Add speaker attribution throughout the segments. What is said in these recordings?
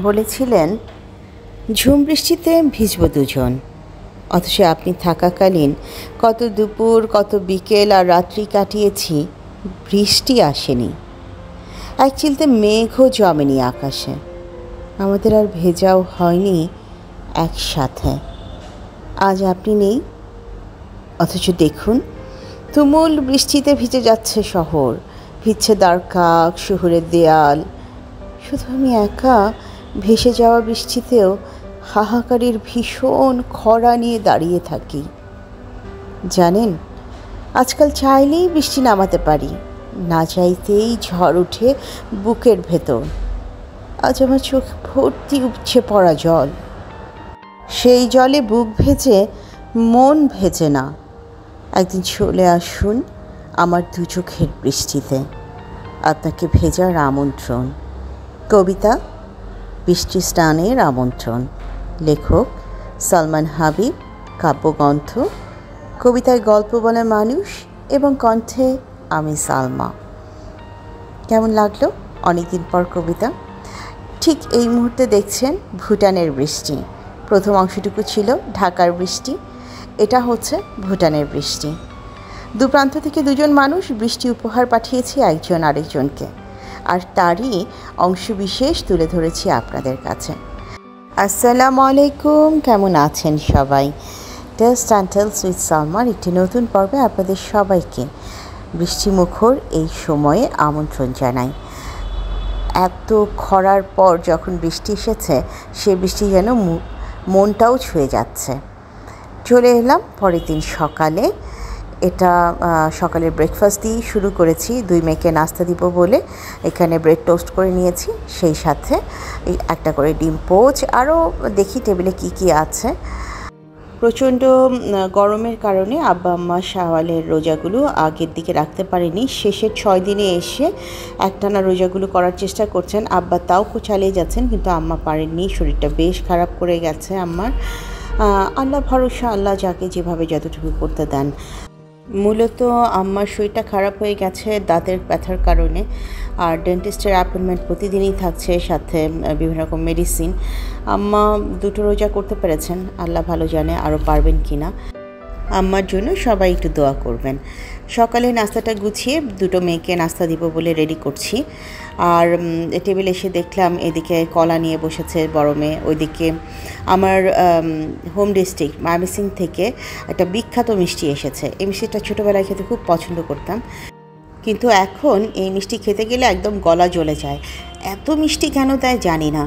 Speaker 1: বলেছিলেন ঝুম বৃষ্টিতে ভিজব দুজন, অথচ আপনি থাকাকালীন কত দুপুর, কত বিকেল আর রাত্রি কাটিয়েছি, বৃষ্টি আসেনি, এক চিলতে মেঘও জমেনি আকাশে, আমাদের আর ভেজাও হয়নি একসাথে। আজ আপনি নেই, অথচ দেখুন তুমুল বৃষ্টিতে ভিজে যাচ্ছে শহর, ভিজছে দ্বারকাক, শহরের দেয়াল। শুধু আমি একা ভেসে যাওয়া বৃষ্টিতেও হাহাকারের ভীষণ খরা নিয়ে দাঁড়িয়ে থাকি। জানেন, আজকাল চাইলেই বৃষ্টি নামাতে পারি, না চাইতেই ঝড় উঠে বুকের ভেতর। আজ আমার চোখ ভর্তি উপচে পড়া জল, সেই জলে বুক ভেজে মন ভেজে না। একদিন চলে আসুন আমার দু চোখের বৃষ্টিতে, আপনাকে ভেজার আমন্ত্রণ। কবিতা বৃষ্টি স্নানের আমন্ত্রণ। লেখক সালমান হাবিব। কাব্যগ্রন্থ। কবিতায় গল্প বলে মানুষ এবং কণ্ঠে আমি সালমা। কেমন লাগলো অনেকদিন পর কবিতা? ঠিক এই মুহূর্তে দেখছেন ভুটানের বৃষ্টি। প্রথম অংশটুকু ছিল ঢাকার বৃষ্টি, এটা হচ্ছে ভুটানের বৃষ্টি। দু প্রান্ত থেকে দুজন মানুষ বৃষ্টি উপহার পাঠিয়েছে একজন আরেকজনকে, আর তারই অংশবিশেষ তুলে ধরেছি আপনাদের কাছে। আসসালামু আলাইকুম, কেমন আছেন সবাই? টেস্ট অ্যান্ড টেলস উইথ সালমার একটি নতুন পর্বে আপনাদের সবাইকে বৃষ্টিমুখর এই সময়ে আমন্ত্রণ জানাই। এত খরার পর যখন বৃষ্টি এসেছে, সে বৃষ্টি যেন মনটাও ছুঁয়ে যাচ্ছে। চলে এলাম পরের দিন সকালে। এটা সকালের ব্রেকফাস্ট দিয়েই শুরু করেছি। দুই মেয়েকে নাস্তা দিব বলে এখানে ব্রেড টোস্ট করে নিয়েছি, সেই সাথে একটা করে ডিম পোচ, আরও দেখি টেবিলে কি কি আছে। প্রচণ্ড গরমের কারণে আব্বা আম্মা শাওয়ালের রোজাগুলো আগের দিকে রাখতে পারেনি, শেষের 6 দিনে এসে একটানা রোজাগুলো করার চেষ্টা করছেন। আব্বা তাও চালিয়ে যাচ্ছেন, কিন্তু আম্মা পারেননি, শরীরটা বেশ খারাপ করে গেছে আম্মার। আল্লাহ ভরসা, আল্লাহ যাকে যেভাবে যতটুকু করতে দেন। মূলত আম্মার শরীরটা খারাপ হয়ে গেছে দাঁতের ব্যথার কারণে, আর ডেন্টিস্টের অ্যাপয়েন্টমেন্ট প্রতিদিনই থাকছে, সাথে বিভিন্ন রকম মেডিসিন। আম্মা 2টো রোজা করতে পেরেছেন, আল্লাহ ভালো জানে আরও পারবেন কি না। আম্মার জন্য সবাই একটু দোয়া করবেন। সকালে নাস্তাটা গুছিয়ে 2টো মেয়েকে নাস্তা দিব বলে রেডি করছি, আর টেবিলে এসে দেখলাম এদিকে কলা নিয়ে বসেছে বড় মেয়ে, ওইদিকে আমার হোম ডিস্ট্রিক্ট ময়মনসিং থেকে একটা বিখ্যাত মিষ্টি এসেছে। এই মিষ্টিটা ছোটোবেলায় খেতে খুব পছন্দ করতাম, কিন্তু এখন এই মিষ্টি খেতে গেলে একদম গলা জ্বলে যায়। এত মিষ্টি কেন দেয় জানি না।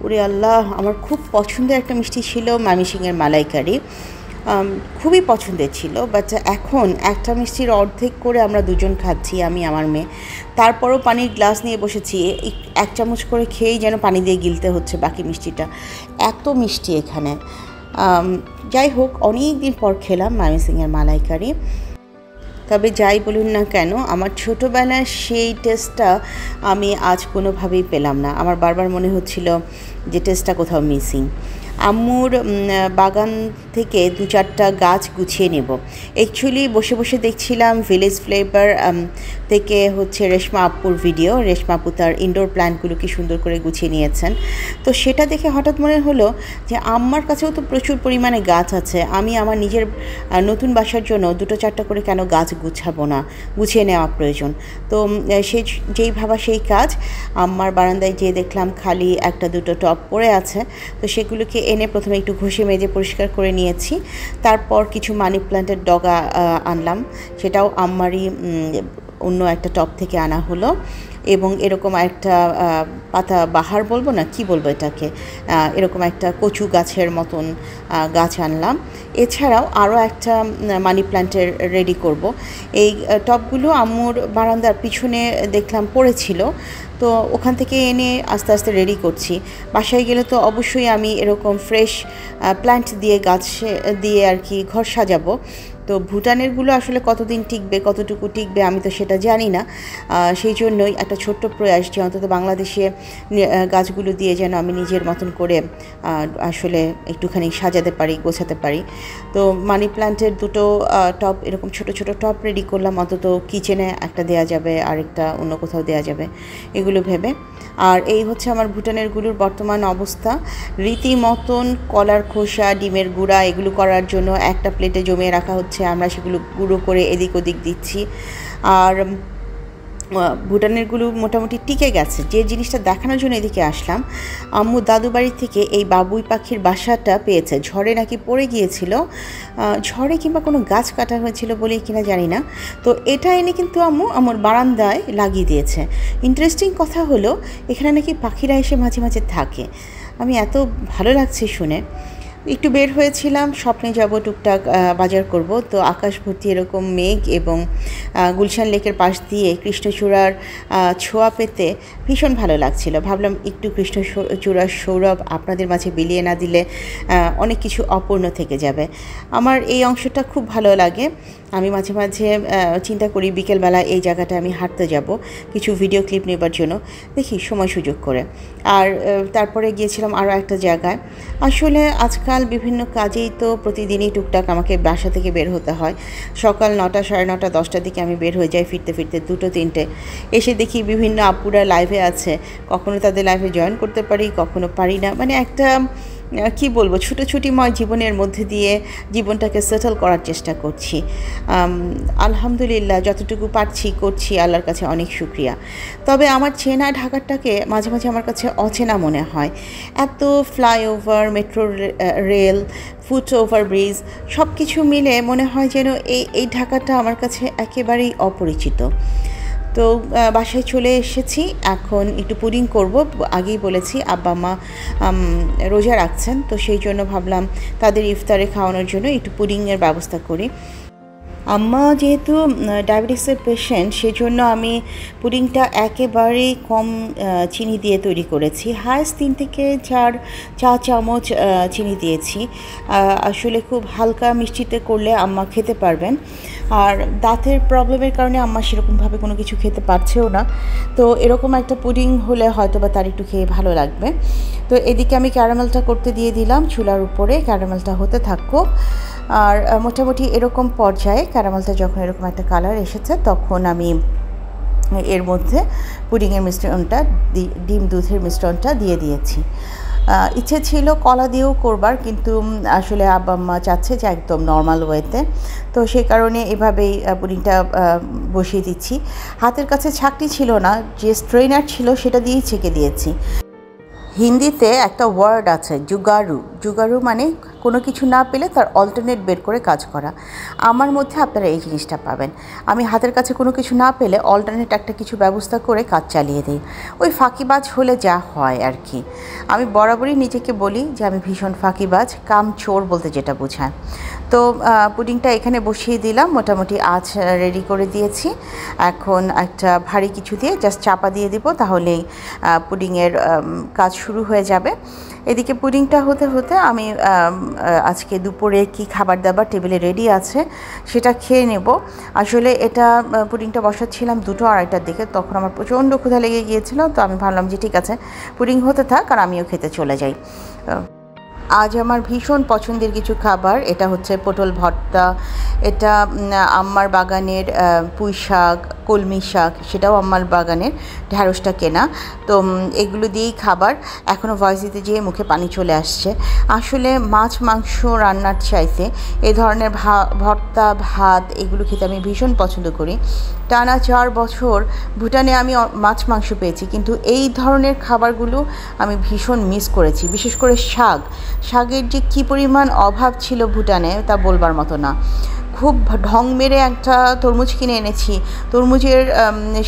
Speaker 1: ওরে আল্লাহ, আমার খুব পছন্দের একটা মিষ্টি ছিল ময়মনসিংহের মালাইকারি, খুবই পছন্দের ছিল। বাট এখন একটা মিষ্টির অর্ধেক করে আমরা দুজন খাচ্ছি, আমি আমার মেয়ে। তারপরও পানির গ্লাস নিয়ে বসেছি, 1 চামচ করে খেয়েই যেন পানি দিয়ে গিলতে হচ্ছে বাকি মিষ্টিটা, এত মিষ্টি এখানে। যাই হোক, অনেক দিন পর খেলাম ময়মনসিংহের মালাইকারি। তবে যাই বলুন না কেন, আমার ছোটোবেলার সেই টেস্টটা আমি আজ কোনোভাবেই পেলাম না। আমার বারবার মনে হচ্ছিল যে টেস্টটা কোথাও মিসিং। আম্মুর বাগান থেকে 2-4টা গাছ গুছিয়ে নেব। অ্যাকচুয়ালি বসে বসে দেখছিলাম ভিলেজ ফ্লেভার থেকে হচ্ছে রেশমা আপুর ভিডিও। রেশমা আপু তার ইনডোর প্ল্যান্টগুলোকে সুন্দর করে গুছিয়ে নিয়েছেন। তো সেটা দেখে হঠাৎ মনে হলো যে আম্মার কাছেও তো প্রচুর পরিমাণে গাছ আছে, আমি আমার নিজের নতুন বাসার জন্য 2-4টা করে কেন গাছ গুছাবো না, গুছিয়ে নেওয়া প্রয়োজন। তো যেই ভাবা সেই কাজ। আম্মার বারান্দায় যেয়ে দেখলাম খালি 1-2টো টব পড়ে আছে, তো সেগুলোকে এনে প্রথমে একটু ঘষে মেজে পরিষ্কার করে নিয়েছি। তারপর কিছু মানি প্ল্যান্টের ডগা আনলাম, সেটাও আম্মারই অন্য একটা টব থেকে আনা হলো। এবং এরকম একটা পাতা বাহার বলবো না, কি বলবো এটাকে, এরকম একটা কচু গাছের মতন গাছ আনলাম। এছাড়াও আরও একটা মানি প্ল্যান্টের রেডি করব। এই টবগুলো আম্মুর বারান্দার পিছনে দেখলাম পড়েছিল, তো ওখান থেকে এনে আস্তে আস্তে রেডি করছি। বাসায় গেলে তো অবশ্যই আমি এরকম ফ্রেশ প্ল্যান্ট দিয়ে গাছ দিয়ে আর কি ঘর সাজাবো। তো ভুটানেরগুলো আসলে কতদিন টিকবে, কতটুকু টিকবে আমি তো সেটা জানি না। সেই জন্যই একটা ছোট্ট প্রয়াস যে অন্তত বাংলাদেশে গাছগুলো দিয়ে যেন আমি নিজের মতন করে আসলে একটুখানি সাজাতে পারি, গোছাতে পারি। তো মানি প্ল্যান্টের দুটো টব, এরকম ছোট ছোট টব রেডি করলাম, অন্তত কিচেনে একটা দেয়া যাবে, আরেকটা অন্য কোথাও দেয়া যাবে, এগুলো ভেবে। আর এই হচ্ছে আমার ভুটানেরগুলোর বর্তমান অবস্থা। রীতিমতন কলার খোসা, ডিমের গুঁড়া এগুলো করার জন্য একটা প্লেটে জমিয়ে রাখা হচ্ছে, আমরা সেগুলো গুঁড়ো করে এদিক ওদিক দিচ্ছি। আর ভুটানেরগুলো মোটামুটি টিকে গেছে। যে জিনিসটা দেখানোর জন্য এদিকে আসলাম, আম্মু দাদু বাড়ি থেকে এই বাবুই পাখির বাসাটা পেয়েছে। ঝড়ে নাকি পড়ে গিয়েছিল, ঝড়ে কিংবা কোনো গাছ কাটা হয়েছিল বলেই কিনা জানি না। তো এটা এনে কিন্তু আম্মু আমার বারান্দায় লাগিয়ে দিয়েছে। ইন্টারেস্টিং কথা হলো, এখানে নাকি পাখিরা এসে মাঝে মাঝে থাকে। আমি এত ভালো লাগছে শুনে। একটু বের হয়েছিলাম, স্বপ্নে যাব, টুকটাক বাজার করব। তো আকাশ ভর্তি এরকম মেঘ এবং গুলশান লেকের পাশ দিয়ে কৃষ্ণচূড়ার ছোঁয়া পেতে ভীষণ ভালো লাগছিল। ভাবলাম একটু কৃষ্ণচূড়ার সৌরভ আপনাদের মাঝে বিলিয়ে না দিলে অনেক কিছু অপূর্ণ থেকে যাবে। আমার এই অংশটা খুব ভালো লাগে। আমি মাঝে মাঝে চিন্তা করি বিকেলবেলা এই জায়গাটা আমি হাঁটতে যাব কিছু ভিডিও ক্লিপ নেবার জন্য, দেখি সময় সুযোগ করে। আর তারপরে গিয়েছিলাম আরও একটা জায়গায়। আসলে আজকাল বিভিন্ন কাজেই তো প্রতিদিনই টুকটাক আমাকে বাসা থেকে বের হতে হয়। সকাল 9টা, 9:30, 10টার দিকে আমি বের হয়ে যাই, ফিরতে ফিরতে 2টো 3টে। এসে দেখি বিভিন্ন আপুরা লাইভে আছে, কখনো তাদের লাইভে জয়েন করতে পারি, কখনো পারি না। মানে একটা কি বলবো, ছুটোছুটিময় জীবনের মধ্যে দিয়ে জীবনটাকে সেটেল করার চেষ্টা করছি। আলহামদুলিল্লাহ যতটুকু পারছি করছি, আল্লাহর কাছে অনেক শুক্রিয়া। তবে আমার চেনা ঢাকাটাকে মাঝে মাঝে আমার কাছে অচেনা মনে হয়। এত flyover, metro rail, foot over bridge সব কিছু মিলে মনে হয় যেন এই ঢাকাটা আমার কাছে একেবারেই অপরিচিত। তো বাসায় চলে এসেছি, এখন একটু পুডিং করব। আগেই বলেছি আব্বা মা রোজা রাখছেন, তো সেই জন্য ভাবলাম তাদের ইফতারে খাওয়ানোর জন্য একটু পুডিংয়ের ব্যবস্থা করি। আম্মা যেহেতু ডায়াবেটিসের পেশেন্ট, সেজন্য আমি পুডিংটা একেবারেই কম চিনি দিয়ে তৈরি করেছি। হায়েস্ট 3 থেকে 4 চা চামচ চিনি দিয়েছি। আসলে খুব হালকা মিষ্টিতে করলে আম্মা খেতে পারবেন। আর দাঁতের প্রবলেমের কারণে আম্মা সেরকমভাবে কোনো কিছু খেতে পারছেও না। তো এরকম একটা পুডিং হলে হয়তো বা তার একটু খেয়ে ভালো লাগবে। তো এদিকে আমি ক্যারামেলটা করতে দিয়ে দিলাম চুলার উপরে, ক্যারামেলটা হতে থাকুক। আর মোটামুটি এরকম পর্যায়ে ক্যারামেলটা যখন এরকম একটা কালার এসেছে, তখন আমি এর মধ্যে পুডিংয়ের মিশ্রণটা, ডিম দুধের মিশ্রণটা দিয়ে দিয়েছি। ইচ্ছে ছিল কলা দিয়েও করবার, কিন্তু আসলে আব্বা আম্মা চাচ্ছে যে একদম নর্মাল ওয়েতে, তো সেই কারণে এভাবেই পুডিংটা বসিয়ে দিচ্ছি। হাতের কাছে ছাঁকনি ছিল না, যে স্ট্রেনার ছিল সেটা দিয়েই ছেঁকে দিয়েছি। হিন্দিতে একটা ওয়ার্ড আছে জুগাড়ু। জুগাড়ু মানে কোনো কিছু না পেলে তার অল্টারনেট বের করে কাজ করা। আমার মধ্যে আপনারা এই জিনিসটা পাবেন। আমি হাতের কাছে কোনো কিছু না পেলে অল্টারনেট একটা কিছু ব্যবস্থা করে কাজ চালিয়ে দিই। ওই ফাঁকিবাজ হলে যা হয় আর কি। আমি বরাবরই নিজেকে বলি যে আমি ভীষণ ফাঁকিবাজ, কাম চোর বলতে যেটা বোঝায়। তো পুডিংটা এখানে বসিয়ে দিলাম, মোটামুটি আঁচ রেডি করে দিয়েছি। এখন একটা ভারী কিছু দিয়ে জাস্ট চাপা দিয়ে দিব, তাহলেই পুডিংয়ের কাজ শুরু হয়ে যাবে। এদিকে পুডিংটা হতে হতে আমি আজকে দুপুরে কি খাবার দাবার টেবিলে রেডি আছে সেটা খেয়ে নেব। আসলে এটা পুডিংটা বসাচ্ছিলাম 2টো 2:30টার দিকে, তখন আমার প্রচণ্ড ক্ষুধা লেগে গিয়েছিল। তো আমি ভাবলাম যে ঠিক আছে পুডিং হতে থাক আর আমিও খেতে চলে যাই। আজ আমার ভীষণ পছন্দের কিছু খাবার, এটা হচ্ছে পটল ভর্তা। এটা আম্মার বাগানের পুঁই শাক, কলমি শাক, সেটাও আম্মার বাগানের, ঢ্যাঁড়সটা কেনা। তো এগুলো দিয়েই খাবার। এখনও ভয়েস দিতে যেয়ে মুখে পানি চলে আসছে। আসলে মাছ মাংস রান্নার চাইতে এই ধরনের ভর্তা, ভাত এগুলো খেতে আমি ভীষণ পছন্দ করি। টানা 4 বছর ভুটানে আমি মাছ মাংস পেয়েছি, কিন্তু এই ধরনের খাবারগুলো আমি ভীষণ মিস করেছি। বিশেষ করে শাকের যে কী পরিমাণ অভাব ছিল ভুটানে তা বলবার মতো না। খুব ঢং মেরে একটা তরমুজ কিনে এনেছি। তরমুজের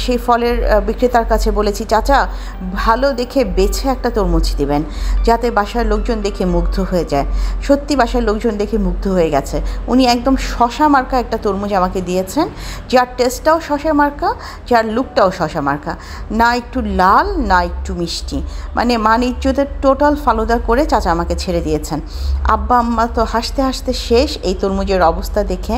Speaker 1: সেই ফলের বিক্রেতার কাছে বলেছি, চাচা ভালো দেখে বেছে একটা তরমুজ দিবেন, যাতে বাসার লোকজন দেখে মুগ্ধ হয়ে যায়। সত্যি বাসার লোকজন দেখে মুগ্ধ হয়ে গেছে। উনি একদম শশা মার্কা একটা তরমুজ আমাকে দিয়েছেন, যার টেস্টটাও শশা মার্কা, যার লুকটাও শশা মার্কা, না একটু লাল না একটু মিষ্টি, মানে ইজ্জতের টোটাল ফালুদা করে চাচা আমাকে ছেড়ে দিয়েছেন। আব্বা আম্মা তো হাসতে হাসতে শেষ এই তরমুজের অবস্থা দেখে।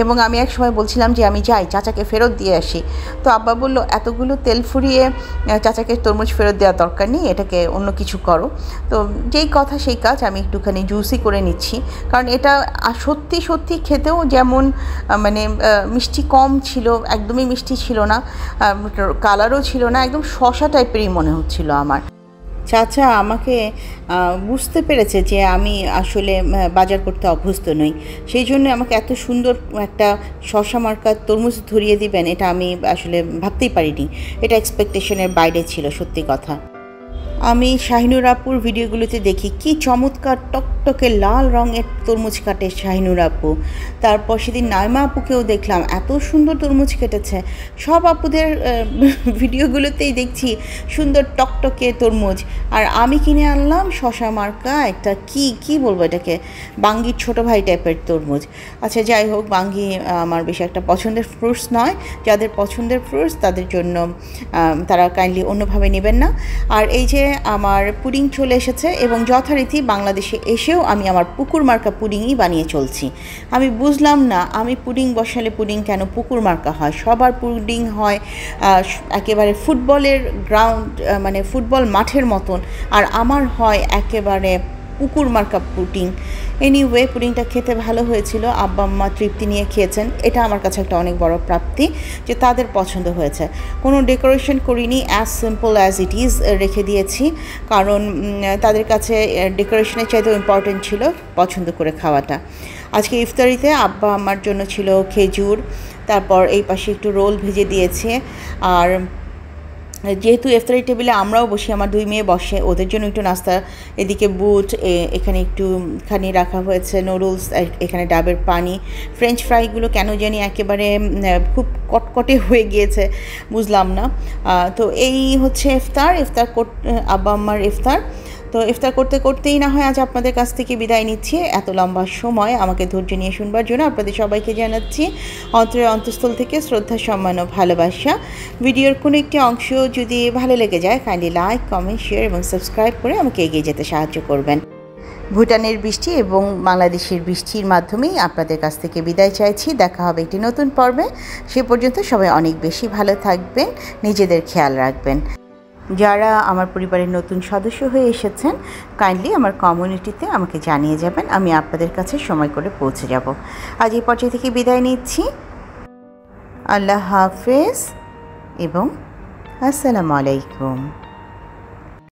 Speaker 1: এবং আমি এক সময় বলছিলাম যে আমি যাই চাচাকে ফেরত দিয়ে আসি। তো আব্বা বলল, এতগুলো তেল ফুরিয়ে চাচাকে তরমুজ ফেরত দেওয়ার দরকার নেই, এটাকে অন্য কিছু করো। তো যেই কথা সেই কাজ, আমি একটুখানি জুসি করে নিচ্ছি, কারণ এটা সত্যি সত্যি খেতেও যেমন মানে মিষ্টি কম ছিল, একদমই মিষ্টি ছিল না, কালারও ছিল না, একদম শসা টাইপেরই মনে হচ্ছিল আমার। চাচা আমাকে বুঝতে পেরেছে যে আমি আসলে বাজার করতে অভ্যস্ত নই, সেই জন্য আমাকে এত সুন্দর একটা শসা মার্কা তরমুজ ধরিয়ে দিবেন, এটা আমি আসলে ভাবতেই পারিনি। এটা এক্সপেকটেশনের বাইরে ছিল, সত্যি কথা। আমি শাহিনুর আপুর ভিডিওগুলোতে দেখি কি চমৎকার টকটকে লাল রঙের তরমুজ কাটে শাহিনুর আপু। তারপর সেদিন নাইমা আপুকেও দেখলাম এত সুন্দর তরমুজ কেটেছে। সব আপুদের ভিডিওগুলোতেই দেখছি সুন্দর টকটকে তরমুজ, আর আমি কিনে আনলাম শসা মার্কা একটা কি বলবো এটাকে, বাঙ্গির ছোটো ভাই টাইপের তরমুজ। আচ্ছা যাই হোক, বাঙ্গি আমার বেশি একটা পছন্দের ফ্রুটস নয়, যাদের পছন্দের ফ্রুটস তাদের জন্য তারা কাইন্ডলি অন্যভাবে নেবেন না। আর এই যে আমার পুডিং চলে এসেছে, এবং যথারীতি বাংলাদেশে এসেও আমি আমার পুকুর মার্কা পুডিংই বানিয়ে চলছি। আমি বুঝলাম না, আমি পুডিং বসালে পুডিং কেন পুকুর মার্কা হয়? সবার পুডিং হয় একেবারে ফুটবলের গ্রাউন্ড, মানে ফুটবল মাঠের মতন, আর আমার হয় একেবারে পুকুর মার্কা পুডিং। এনিওয়ে, পুডিংটা খেতে ভালো হয়েছিল, আব্বা আম্মা তৃপ্তি নিয়ে খেয়েছেন, এটা আমার কাছে একটা অনেক বড় প্রাপ্তি যে তাদের পছন্দ হয়েছে। কোনো ডেকোরেশন করিনি, as simple as it is রেখে দিয়েছি, কারণ তাদের কাছে ডেকোরেশনের চাইতেও ইম্পর্টেন্ট ছিল পছন্দ করে খাওয়াটা। আজকে ইফতারিতে আব্বা আমার জন্য ছিল খেজুর, তারপর এই পাশে একটু রোল ভেজে দিয়েছে। আর যেহেতু ইফতারি টেবিলে আমরাও বসি, আমার দুই মেয়ে বসে, ওদের জন্য একটু নাস্তা, এদিকে বুট, এখানে একটুখানি রাখা হয়েছে নুডলস, এখানে ডাবের পানি। ফ্রেঞ্চ ফ্রাইগুলো কেন জানি একেবারে খুব কটকটে হয়ে গিয়েছে, বুঝলাম না। তো এই হচ্ছে ইফতার আব্বা আম্মার ইফতার। তো ইফতার করতে করতেই না হয় আজ আপনাদের কাছ থেকে বিদায় নিচ্ছি। এত লম্বা সময় আমাকে ধৈর্য নিয়ে শুনবার জন্য আপনাদের সবাইকে জানাচ্ছি অন্তরের অন্তঃস্থল থেকে শ্রদ্ধা, সম্মান ও ভালোবাসা। ভিডিওর কোনো একটি অংশ যদি ভালো লেগে যায়, কাইন্ডলি লাইক, কমেন্ট, শেয়ার এবং সাবস্ক্রাইব করে আমাকে এগিয়ে যেতে সাহায্য করবেন। ভুটানের বৃষ্টি এবং বাংলাদেশের বৃষ্টির মাধ্যমেই আপনাদের কাছ থেকে বিদায় চাইছি। দেখা হবে একটি নতুন পর্বে। সে পর্যন্ত সবাই অনেক বেশি ভালো থাকবেন, নিজেদের খেয়াল রাখবেন। যারা আমার পরিবারের নতুন সদস্য হয়ে এসেছেন, কাইন্ডলি আমার কমিউনিটিতে আমাকে জানিয়ে যাবেন, আমি আপনাদের কাছে সময় করে পৌঁছে যাব। আজ এই পর্যায় থেকে বিদায় নিচ্ছি। আল্লাহ হাফেজ এবং আসসালামু আলাইকুম।